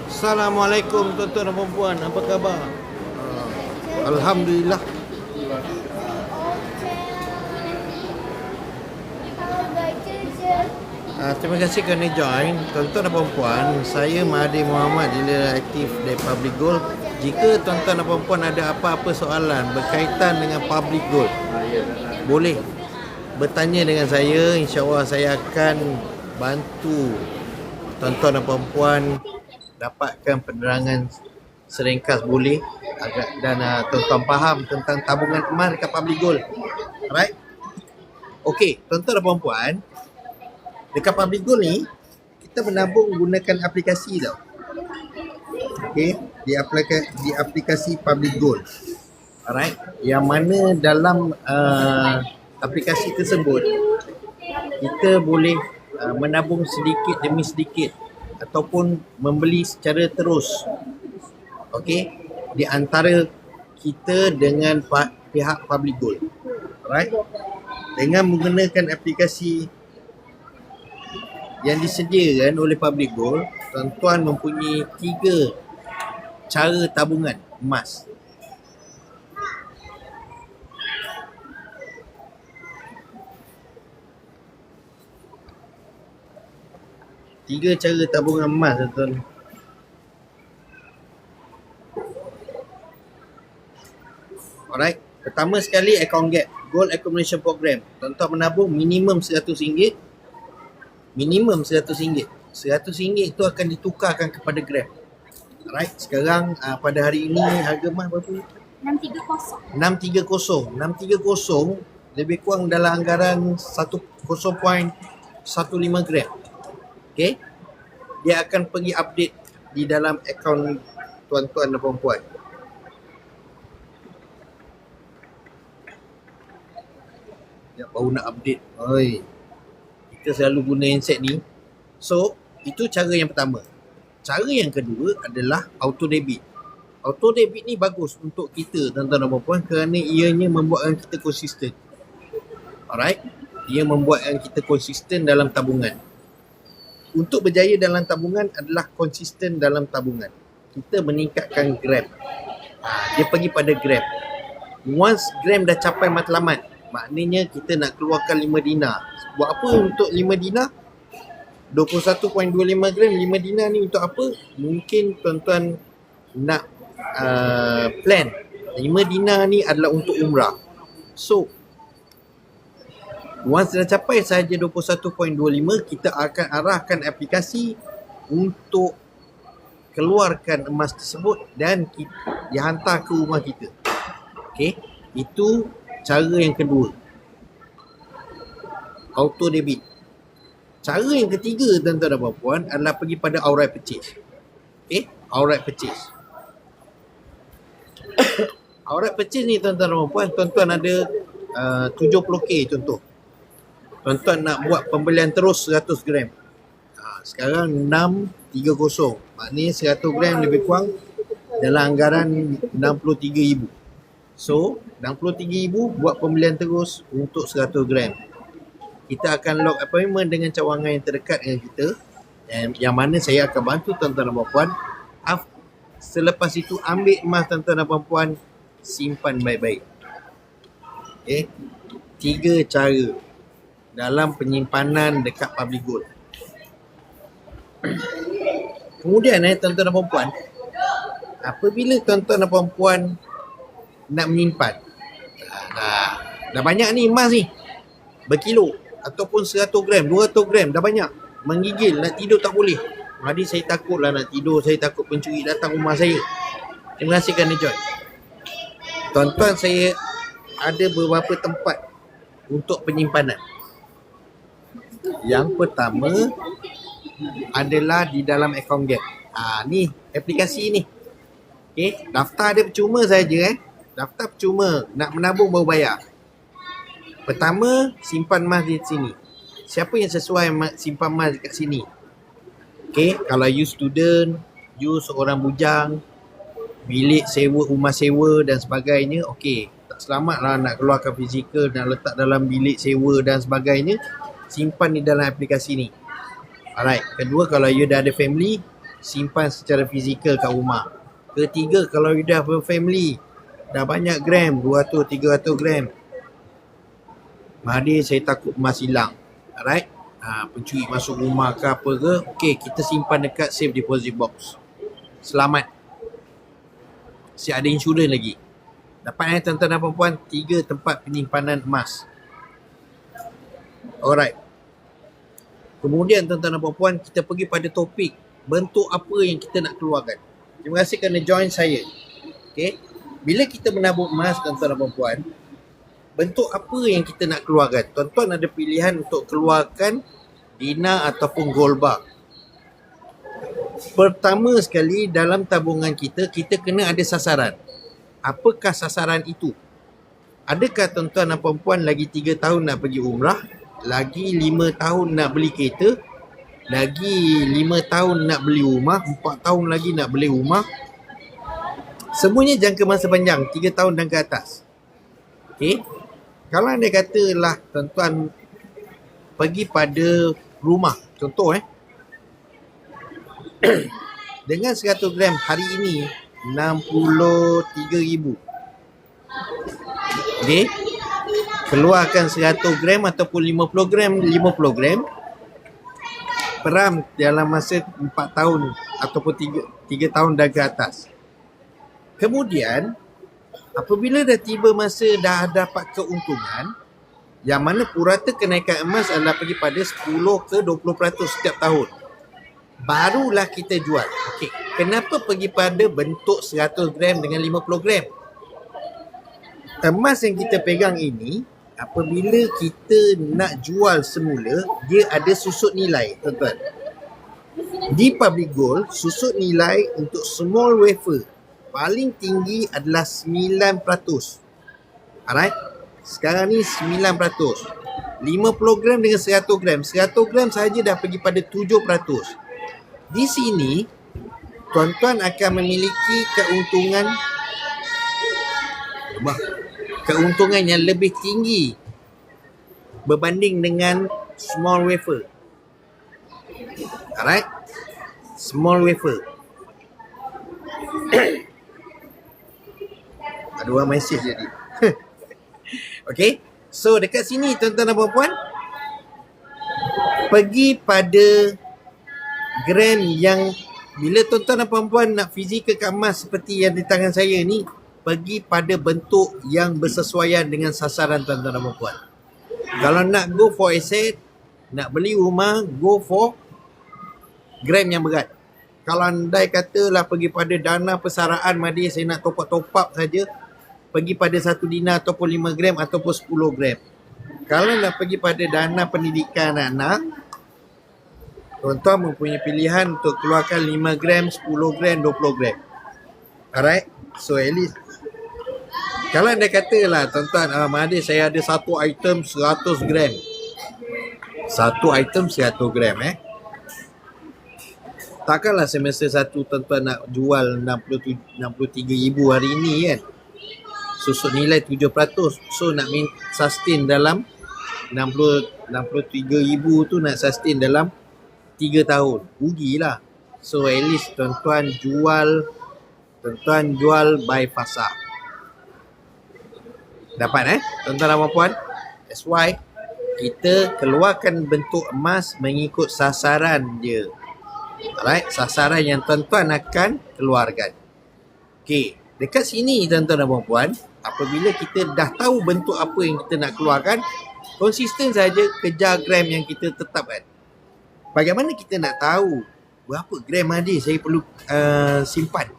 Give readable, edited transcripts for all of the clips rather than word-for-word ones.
Assalamualaikum tuan-tuan dan puan-puan, apa khabar? Alhamdulillah. Terima kasih kerana join. Tuan-tuan dan puan-puan, saya Mahathir Mohamad, Dealer Aktif dari Public Gold. Jika tuan-tuan dan puan-puan ada apa-apa soalan berkaitan dengan Public Gold, boleh bertanya dengan saya. InsyaAllah saya akan bantu tuan-tuan dan puan-puan dapatkan penerangan seringkas boleh dan tuan-tuan faham tentang tabungan emas dekat Public Gold. Alright? Okey, tuan-tuan dan puan-puan, dekat Public Gold ni kita menabung gunakan aplikasi tau. Okey, di aplikasi Public Gold. Alright, yang mana dalam aplikasi tersebut kita boleh menabung sedikit demi sedikit ataupun membeli secara terus. Okey, di antara kita dengan pihak Public Gold. Alright, dengan menggunakan aplikasi yang disediakan oleh Public Gold, tuan-tuan mempunyai 3 cara tabungan emas. Tiga cara tabungan emas, tuan-tuan. Alright, pertama sekali account gap, Gold Accumulation Program. Tuan-tuan menabung minimum RM100. Minimum RM100. RM100 itu akan ditukarkan kepada gram. Alright, sekarang pada hari ini harga emas berapa? 630. 630 lebih kurang dalam anggaran 0.15 gram. Okay, dia akan pergi update di dalam akaun tuan-tuan dan puan-puan. Ya, baru nak update. Oi, kita selalu guna handset ni. So, itu cara yang pertama. Cara yang kedua adalah auto debit. Auto debit ni bagus untuk kita tuan-tuan dan puan-puan kerana ianya membuatkan kita konsisten. Alright, ia membuatkan kita konsisten dalam tabungan. Untuk berjaya dalam tabungan adalah konsisten dalam tabungan. Kita meningkatkan gram. Dia pergi pada gram. Once gram dah capai matlamat, maknanya kita nak keluarkan 5 dinar. Buat apa untuk 5 dinar? 21.25 gram 5 dinar ni untuk apa? Mungkin tuan-tuan nak plan 5 dinar ni adalah untuk umrah. So once dah capai sahaja 21.25, kita akan arahkan aplikasi untuk keluarkan emas tersebut dan dihantar ke rumah kita. Okey, itu cara yang kedua, auto debit. Cara yang ketiga tuan-tuan dan puan-puan adalah pergi pada outright purchase. Okey, outright purchase. Outright purchase ni tuan-tuan dan puan-puan, tuan-tuan ada 70k contoh. Tuan-tuan nak buat pembelian terus 100 gram. Sekarang 630. Maknanya 100 gram lebih kurang dalam anggaran 63,000. So, 63,000 buat pembelian terus untuk 100 gram. Kita akan lock appointment dengan cawangan yang terdekat dengan kita, yang mana saya akan bantu tuan-tuan dan puan-puan. Selepas itu ambil emas tuan-tuan dan puan-puan, simpan baik-baik. Okay, 3 cara dalam penyimpanan dekat Public Gold. Kemudian tuan-tuan dan puan-puan, apabila tuan-tuan dan puan-puan nak menyimpan, dah banyak ni emas ni, berkilo ataupun 100 gram, 200 gram, dah banyak, menggigil, nak tidur tak boleh. Jadi saya takutlah nak tidur, saya takut pencuri datang rumah saya. Terima kasih kerana join. Tuan-tuan, saya ada beberapa tempat untuk penyimpanan. Yang pertama adalah di dalam account gap. Ni aplikasi ni. Okey, daftar dia percuma saja Daftar percuma, nak menabung baru bayar. Pertama, simpan emas di sini. Siapa yang sesuai simpan emas dekat sini? Okey, kalau you student, you seorang bujang, bilik sewa, rumah sewa dan sebagainya, okey, tak selamat lah nak keluarkan fizikal dan letak dalam bilik sewa dan sebagainya. Simpan di dalam aplikasi ni. Alright. Kedua, kalau you dah ada family, simpan secara fizikal kat rumah. Ketiga, kalau you dah family, dah banyak gram, 200, 300 gram, Mahathir saya takut emas hilang. Alright. Pencuri masuk rumah ke apa ke, okay, kita simpan dekat safe deposit box. Selamat. Siap ada insurans lagi. Dapat tuan-tuan dan puan-puan, 3 tempat penyimpanan emas. Alright. Kemudian tuan-tuan dan puan-puan, kita pergi pada topik bentuk apa yang kita nak keluarkan. Terima kasih kerana join saya. Okay. Bila kita menabung emas tuan-tuan dan puan-puan, bentuk apa yang kita nak keluarkan? Tuan-tuan ada pilihan untuk keluarkan dinar ataupun gold bar. Pertama sekali, dalam tabungan kita kena ada sasaran. Apakah sasaran itu? Adakah tuan-tuan dan puan-puan lagi 3 tahun nak pergi umrah, lagi 5 tahun nak beli kereta, lagi 5 tahun nak beli rumah, 4 tahun lagi nak beli rumah? Semuanya jangka masa panjang, 3 tahun dan ke atas. Okay. Kalau anda katalah tuan-tuan pergi pada rumah, contoh dengan 100 gram hari ini 63,000. Okay. Keluarkan 100 gram ataupun 50 gram, peram dalam masa 4 tahun ataupun 3 tahun dan ke atas. Kemudian apabila dah tiba masa dah dapat keuntungan, yang mana purata kenaikan emas adalah pergi pada 10 ke 20% setiap tahun, barulah kita jual. Okey, kenapa pergi pada bentuk 100 gram dengan 50 gram? Emas yang kita pegang ini, apabila kita nak jual semula, dia ada susut nilai, tuan-tuan. Di public gold, susut nilai untuk small wafer paling tinggi adalah 9%. Alright? Sekarang ni 9%. 50 gram dengan 100 gram. 100 gram sahaja dah pergi pada 7%. Di sini, tuan-tuan akan memiliki keuntungan yang lebih tinggi berbanding dengan small wafer. Alright? Small wafer. Ada orang mesej jadi. Okay. So dekat sini tuan-tuan dan puan-puan, pergi pada gram yang, bila tuan-tuan dan puan-puan nak fizikal kat emas seperti yang di tangan saya ni, pergi pada bentuk yang bersesuaian dengan sasaran tuan-tuan dan puan-puan. Kalau nak go for asset, nak beli rumah, go for gram yang berat. Kalau andai katalah pergi pada dana persaraan, Mahathir saya nak top up saja, pergi pada 1 dinar ataupun 5 gram ataupun 10 gram. Kalau nak pergi pada dana pendidikan anak, tuan-tuan mempunyai pilihan untuk keluarkan 5 gram, 10 gram, 20 gram. Alright? So at least, kalau anda katalah tuan-tuan, Mahathir saya ada satu item 100 gram. Satu item 100 gram Takkanlah semester 1 tuan-tuan nak jual 63,000 hari ini kan. Susut nilai 7%. So nak sustain dalam 63,000 tu, nak sustain dalam 3 tahun. Rugilah. So at least tuan-tuan jual by fasa. Dapat tuan-tuan dan puan-puan? That's why kita keluarkan bentuk emas mengikut sasaran dia. Alright, sasaran yang tuan-tuan akan keluarkan. Okay, dekat sini tuan-tuan dan puan-puan, apabila kita dah tahu bentuk apa yang kita nak keluarkan, konsisten saja kejar gram yang kita tetapkan. Bagaimana kita nak tahu berapa gram Mahathir saya perlu simpan?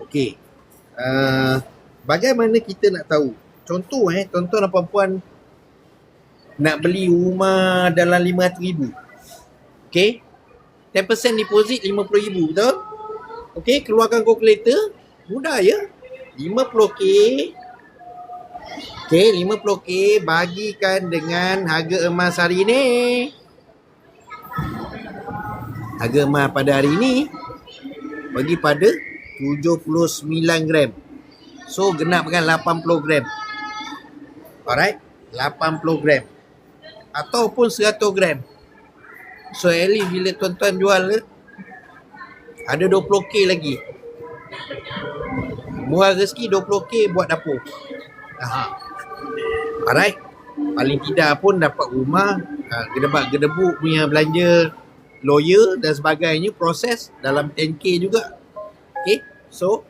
Okey. Bagaimana kita nak tahu? Contoh tuan-tuan dan puan-puan nak beli rumah dalam 500,000. Okey. 10% deposit 50,000, betul? Okey, keluarkan kalkulator. Mudah ya. 50k. Okey, 50k bagikan dengan harga emas hari ini. Harga emas pada hari ini bagi pada 79 gram. So genapkan 80 gram. Alright, 80 gram ataupun 100 gram. So at least bila tuan-tuan jual ada 20k lagi. Murah rezeki 20k buat dapur. Alright. Paling tidak pun dapat rumah, gedebak-gedebuk punya belanja lawyer dan sebagainya, proses dalam 10k juga. Okay. So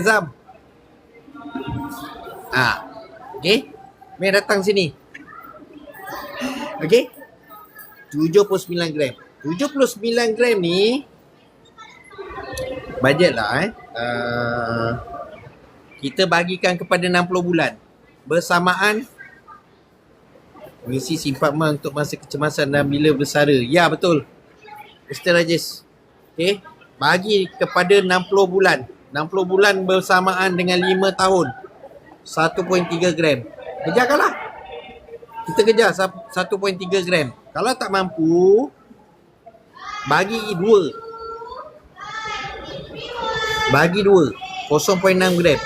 Zam. Okay. Mari datang sini. Okay. 79 gram. 79 gram ni bajet lah kita bagikan kepada 60 bulan bersamaan mengisi simpan untuk masa kecemasan dan bila bersara. Ya, betul Mr. Rajis. Okay, bagi kepada 60 bulan. 60 bulan bersamaan dengan 5 tahun, 1.3 gram. Kejarkanlah. Kita kejar 1.3 gram. Kalau tak mampu, bagi 2. Bagi 2, 0.6 gram.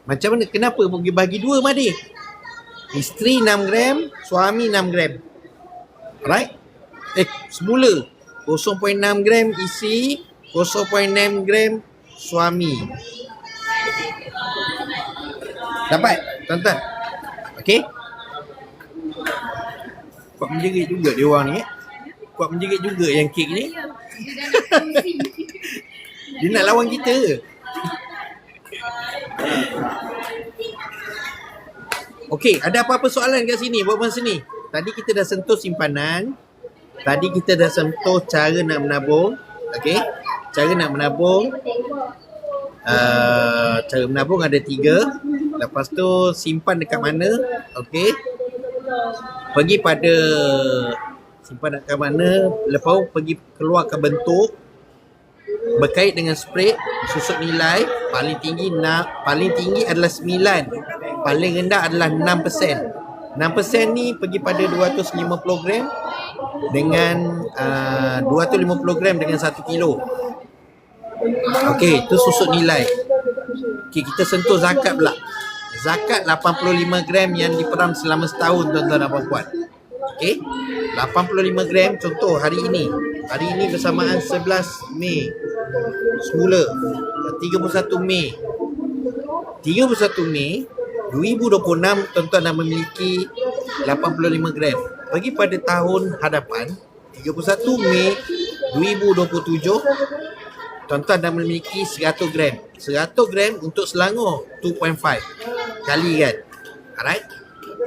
Macam mana? Kenapa bagi 2, Madi? Isteri 6 gram, suami 6 gram. Alright? Semula 0.6 gram isi, 0.6 gram suami. Dapat, tuan-tuan? Okay? Kuat menjerit juga dia orang ni. Kuat menjerit juga yang kek ni. Dia nak lawan kita. Okey, ada apa-apa soalan kat sini? Buat masa ni. Tadi kita dah sentuh simpanan. Tadi kita dah sentuh cara nak menabung. Okey. Cara nak menabung. Cara menabung ada 3. Lepas tu simpan dekat mana? Okey. Pergi pada simpan dekat mana. Lepas tu pergi keluarkan bentuk. Berkait dengan spread, susut nilai. Paling tinggi adalah 9. Paling rendah adalah 6%. 6% ni pergi pada 250 gram dengan 250 gram dengan 1 kilo. Okey, tu susut nilai. Okey, kita sentuh zakat pula. Zakat 85 gram yang diperam selama setahun, tuan-tuan dan puan-puan. Okey, 85 gram contoh hari ini. Hari ini bersamaan 11 Mei. Semula 31 Mei 2026, tuan-tuan dah memiliki 85 gram. Bagi pada tahun hadapan 31 Mei 2027, tuan-tuan dah memiliki 100 gram. 100 gram untuk Selangor 2.5 kali kan. Alright.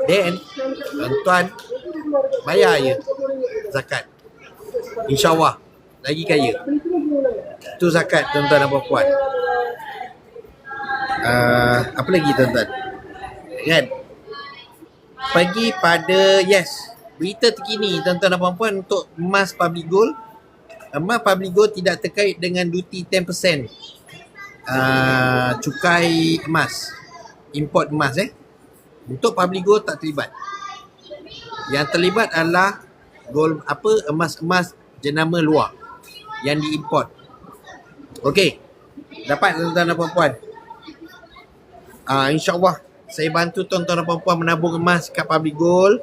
Then tuan-tuan bayar je zakat. InsyaAllah lagi kaya. Itu zakat, tuan-tuan dan puan-puan. Apa lagi, tuan-tuan? Kan? Pergi pada berita terkini, tuan-tuan dan puan-puan, untuk emas public gold. Emas public gold tidak terkait dengan duty 10%. Cukai emas, import emas Untuk public gold tak terlibat. Yang terlibat adalah gold emas-emas jenama luar yang diimport. Okey. Dapat, tuan-tuan dan puan-puan. InsyaAllah saya bantu tuan-tuan dan puan-puan menabung emas kat public gold.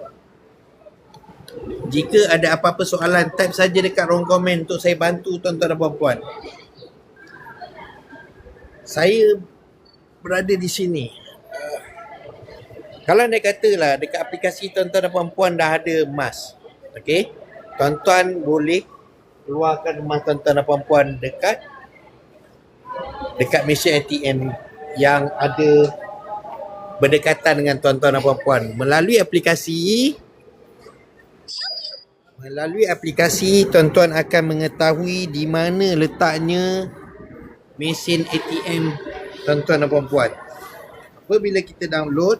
Jika ada apa-apa soalan, type saja dekat ruang komen untuk saya bantu tuan-tuan dan puan-puan. Saya berada di sini. Kalau anda katalah dekat aplikasi tuan-tuan dan puan-puan dah ada emas. Okey. Tuan-tuan boleh keluarkan emas tuan-tuan dan puan-puan dekat mesin ATM yang ada berdekatan dengan tuan-tuan dan puan-puan. Melalui aplikasi, tuan-tuan akan mengetahui di mana letaknya mesin ATM tuan-tuan dan puan-puan. Apabila kita download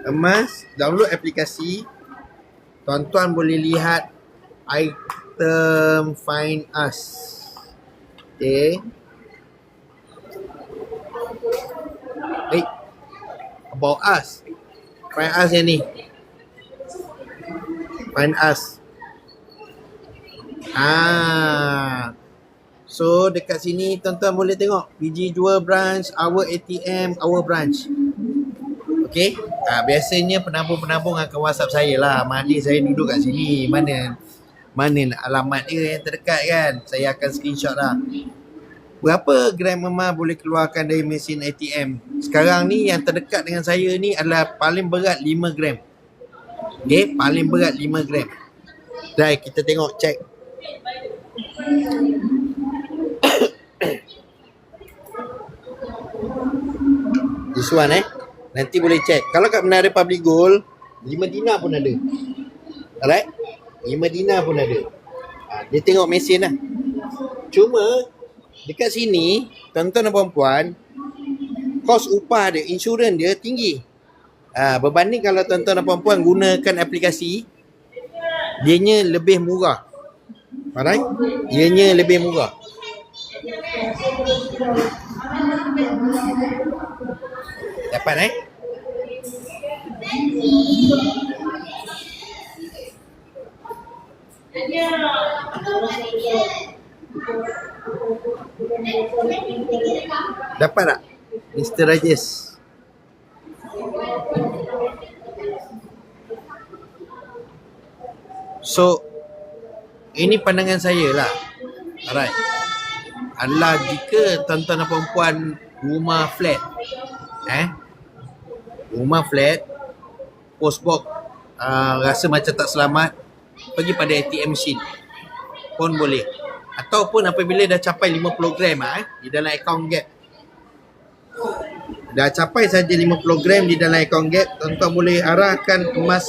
emas, download aplikasi, tuan-tuan boleh lihat item Find Us. Okay. About Us. Find Us yang ni. Find Us. So dekat sini tuan-tuan boleh tengok PG Jewel branch, our ATM, our branch. Okey. Biasanya penabung-penabung akan WhatsApp saya lah. Mahdi saya duduk kat sini. Mana alamat dia yang terdekat kan. Saya akan screenshot lah. Berapa gram emas boleh keluarkan dari mesin ATM? Sekarang ni yang terdekat dengan saya ni adalah paling berat 5 gram. Okey, paling berat 5 gram. Jom kita tengok, check. This one nanti boleh check. Kalau kat Menara Public Gold 5 dinar pun ada. Alright, 5 dinar pun ada. Dia tengok mesin lah. Cuma dekat sini, tuan-tuan dan puan-puan, kos upah dia, insurans dia tinggi. Berbanding kalau tuan-tuan dan puan-puan gunakan aplikasi, dianya lebih murah. Alright, dianya lebih murah. Dapat Dapat tak Mr. Rajesh? So ini pandangan saya lah. Alright, adalah jika tuan-tuan dan puan-puan rumah flat, rumah flat, postbox rasa macam tak selamat, pergi pada ATM machine pun boleh. Ataupun apabila dah capai 50 gram di dalam account gap, dah capai saja 50 gram di dalam account gap, tuan-tuan boleh arahkan emas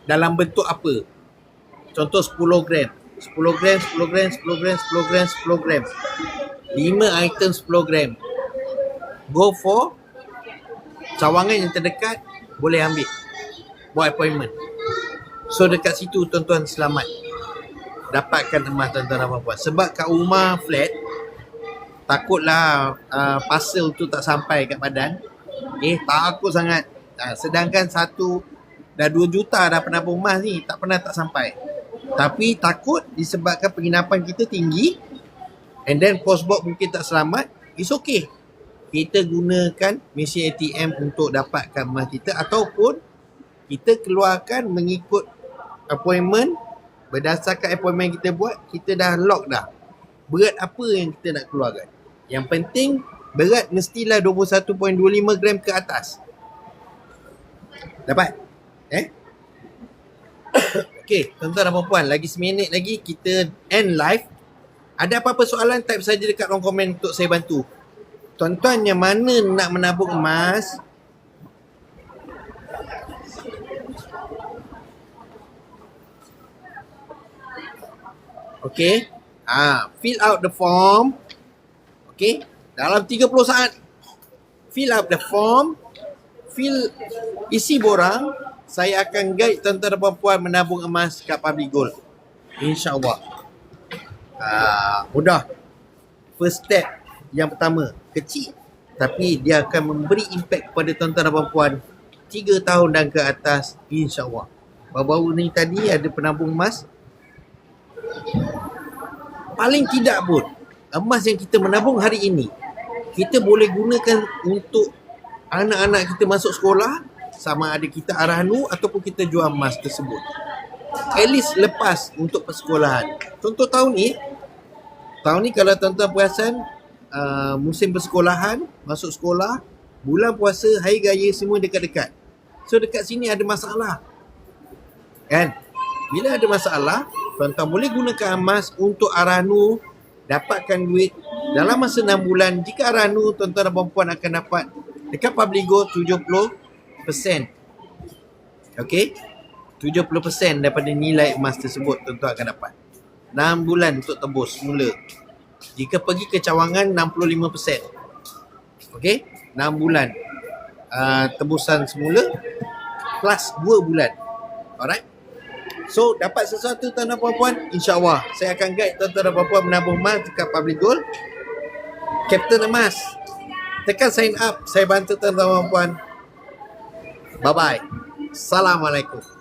dalam bentuk apa. Contoh 10 gram, 10 gram, 10 gram, 10 gram, 10 gram, 10 gram, 5 item 10 gram. Go for cawangan yang terdekat, boleh ambil, buat appointment. So dekat situ tuan-tuan selamat dapatkan emas tuan-tuan dan puan-puan. Sebab kat rumah flat, takutlah parcel tu tak sampai kat badan. Takut sangat. Sedangkan dah 2 juta dah penabung emas ni, tak pernah tak sampai. Tapi takut disebabkan penginapan kita tinggi, and then postbox mungkin tak selamat. It's okay, kita gunakan mesin ATM untuk dapatkan emas kita, ataupun kita keluarkan mengikut appointment. Berdasarkan appointment kita buat, kita dah lock dah berat apa yang kita nak keluarkan. Yang penting berat mestilah 21.25 gram ke atas. Dapat? Okey, tuan-tuan dan puan-puan, lagi seminit lagi kita end live. Ada apa-apa soalan, type saja dekat ruang komen untuk saya bantu. Tuan-tuan yang mana nak menabung emas, okey, fill out the form. Okey, dalam 30 saat fill out the form, isi borang. Saya akan guide tuan-tuan dan puan-puan menabung emas kat Public Gold, InsyaAllah. Mudah. First step yang pertama kecil, tapi dia akan memberi impact kepada tuan-tuan dan puan-puan 3 tahun dan ke atas, InsyaAllah. Baru-baru ni tadi ada penabung emas, paling tidak pun emas yang kita menabung hari ini, kita boleh gunakan untuk anak-anak kita masuk sekolah, sama ada kita arahnu ataupun kita jual emas tersebut. At least lepas untuk persekolahan. Contoh tahun ni kalau tuan-tuan perasan, musim persekolahan, masuk sekolah, bulan puasa, hari raya semua dekat-dekat. So dekat sini ada masalah, kan? Bila ada masalah, tuan-tuan boleh gunakan emas untuk arahnu, dapatkan duit dalam masa 6 bulan. Jika arahnu, tuan-tuan dan puan-puan akan dapat dekat Public Gold 70%. Okey, 70% daripada nilai emas tersebut tuan-tuan akan dapat. 6 bulan untuk tebus semula. Jika pergi ke cawangan 65%. Okey, 6 bulan tebusan semula plus 2 bulan. Alright. So dapat sesuatu tuan-tuan dan puan-puan, insya-Allah saya akan guide tuan-tuan dan puan-puan menabung emas dekat Public Gold. Captain Emas, tekan sign up, saya bantu tuan-tuan dan puan-puan. Bye bye. Assalamualaikum.